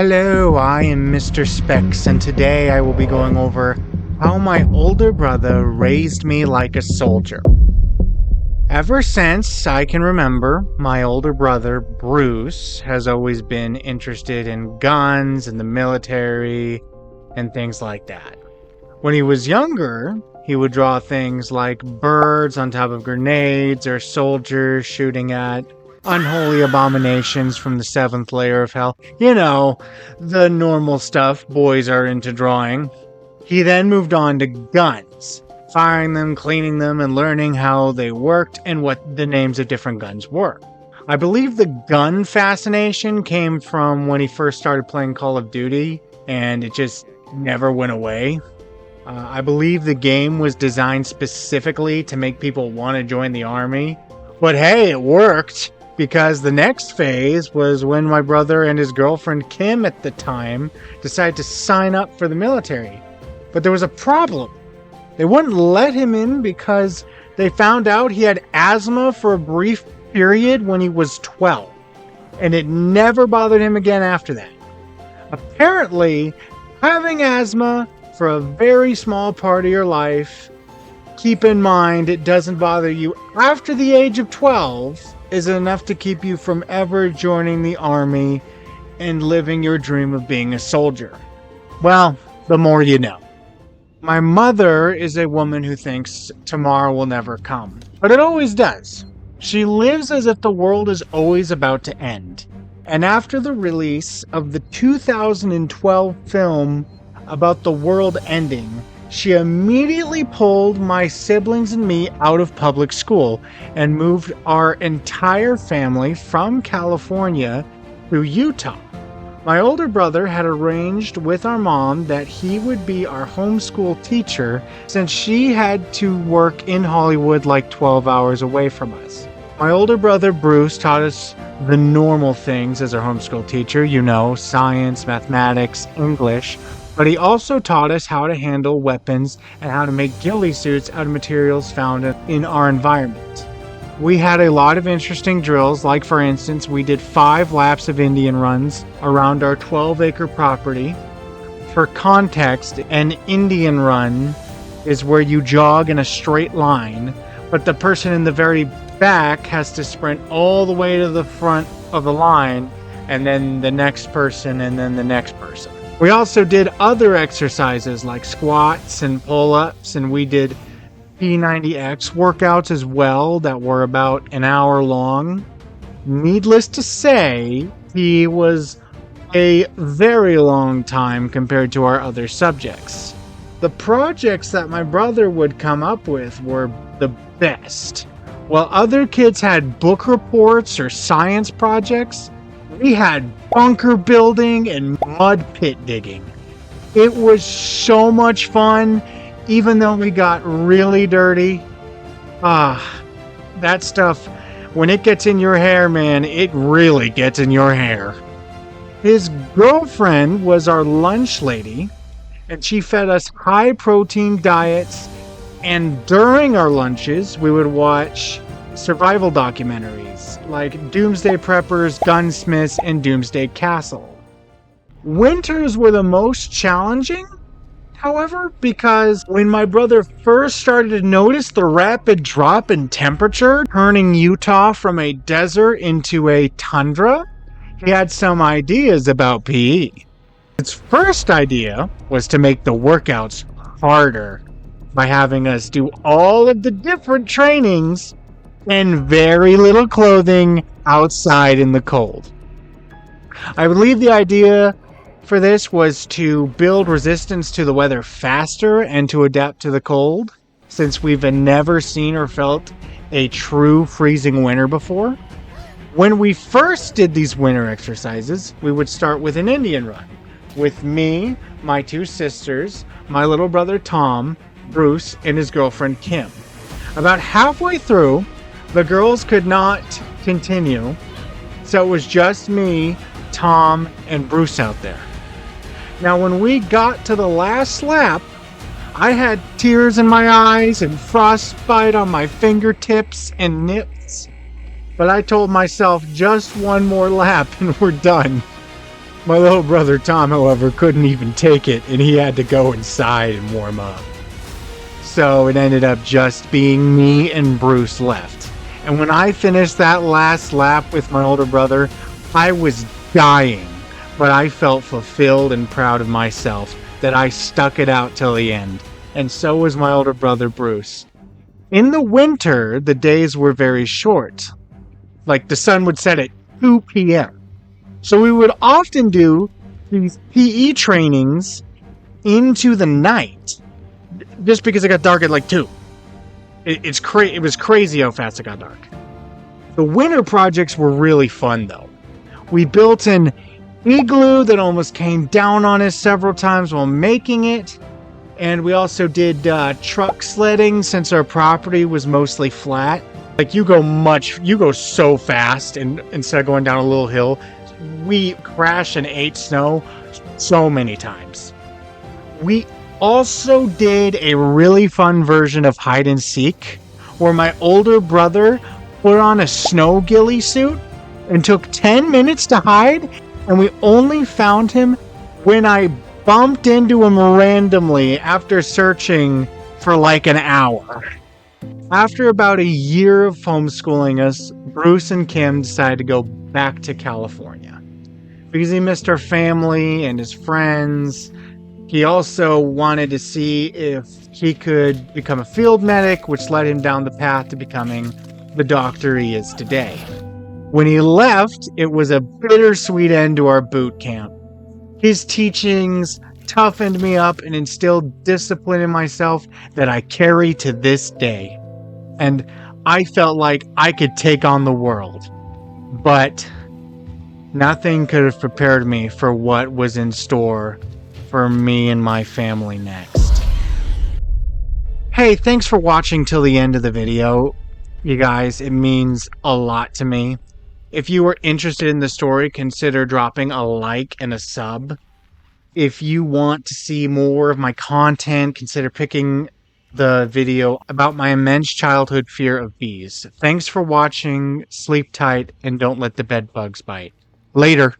Hello, I am Mr. Specs, and today I will be going over how my older brother raised me like a soldier. Ever since I can remember, my older brother, Bruce, has always been interested in guns and the military and things like that. When he was younger, he would draw things like birds on top of grenades or soldiers shooting at unholy abominations from the seventh layer of hell. You know, the normal stuff boys are into drawing. He then moved on to guns, firing them, cleaning them, and learning how they worked and what the names of different guns were. I believe the gun fascination came from when he first started playing Call of Duty, and it just never went away. I believe the game was designed specifically to make people want to join the army. But hey, it worked! Because the next phase was when my brother and his girlfriend Kim at the time decided to sign up for the military. But there was a problem. They wouldn't let him in because they found out he had asthma for a brief period when he was 12. And it never bothered him again after that. Apparently, having asthma for a very small part of your life, keep in mind it doesn't bother you after the age of 12, is enough to keep you from ever joining the army and living your dream of being a soldier. Well, the more you know. My mother is a woman who thinks tomorrow will never come, but it always does. She lives as if the world is always about to end. And after the release of the 2012 film about the world ending, she immediately pulled my siblings and me out of public school and moved our entire family from California to Utah. My older brother had arranged with our mom that he would be our homeschool teacher since she had to work in Hollywood like 12 hours away from us. My older brother Bruce taught us the normal things as our homeschool teacher, science, mathematics, English. But he also taught us how to handle weapons and how to make ghillie suits out of materials found in our environment. We had a lot of interesting drills, like for instance, we did 5 laps of Indian runs around our 12-acre property. For context, an Indian run is where you jog in a straight line, but the person in the very back has to sprint all the way to the front of the line, and then the next person, and then the next person. We also did other exercises like squats and pull-ups, and we did P90X workouts as well that were about an hour long. Needless to say, he was a very long time compared to our other subjects. The projects that my brother would come up with were the best. While other kids had book reports or science projects, we had bunker building and mud pit digging. It was so much fun, even though we got really dirty. That stuff, when it gets in your hair, man, it really gets in your hair. His girlfriend was our lunch lady, and she fed us high-protein diets, and during our lunches, we would watch survival documentaries like Doomsday Preppers, Gunsmiths, and Doomsday Castle. Winters were the most challenging, however, because when my brother first started to notice the rapid drop in temperature, turning Utah from a desert into a tundra, he had some ideas about PE. His first idea was to make the workouts harder by having us do all of the different trainings and very little clothing outside in the cold. I believe the idea for this was to build resistance to the weather faster and to adapt to the cold, since we've never seen or felt a true freezing winter before. When we first did these winter exercises, we would start with an Indian run, with me, my 2 sisters, my little brother Tom, Bruce, and his girlfriend Kim. About halfway through, the girls could not continue, so it was just me, Tom, and Bruce out there. Now, when we got to the last lap, I had tears in my eyes and frostbite on my fingertips and nips, but I told myself just one more lap and we're done. My little brother Tom, however, couldn't even take it, and he had to go inside and warm up. So it ended up just being me and Bruce left. And when I finished that last lap with my older brother, I was dying, but I felt fulfilled and proud of myself that I stuck it out till the end. And so was my older brother Bruce. In the winter, the days were very short. Like the sun would set at 2 p.m. So we would often do these PE trainings into the night just because it got dark at like 2. It was crazy how fast it got dark. The winter projects were really fun though. We built an igloo that almost came down on us several times while making it. And we also did truck sledding since our property was mostly flat. Like you go so fast, and instead of going down a little hill, we crashed and ate snow so many times. We also did a really fun version of hide and seek where my older brother put on a snow ghillie suit and took 10 minutes to hide, and we only found him when I bumped into him randomly after searching for like an hour. After about a year of homeschooling us, Bruce and Kim decided to go back to California because he missed our family and his friends. He also wanted to see if he could become a field medic, which led him down the path to becoming the doctor he is today. When he left, it was a bittersweet end to our boot camp. His teachings toughened me up and instilled discipline in myself that I carry to this day. And I felt like I could take on the world. But nothing could have prepared me for what was in store for me and my family next. Hey, thanks for watching till the end of the video. You guys, it means a lot to me. If you are interested in the story, consider dropping a like and a sub. If you want to see more of my content, consider picking the video about my immense childhood fear of bees. Thanks for watching, sleep tight, and don't let the bed bugs bite. Later.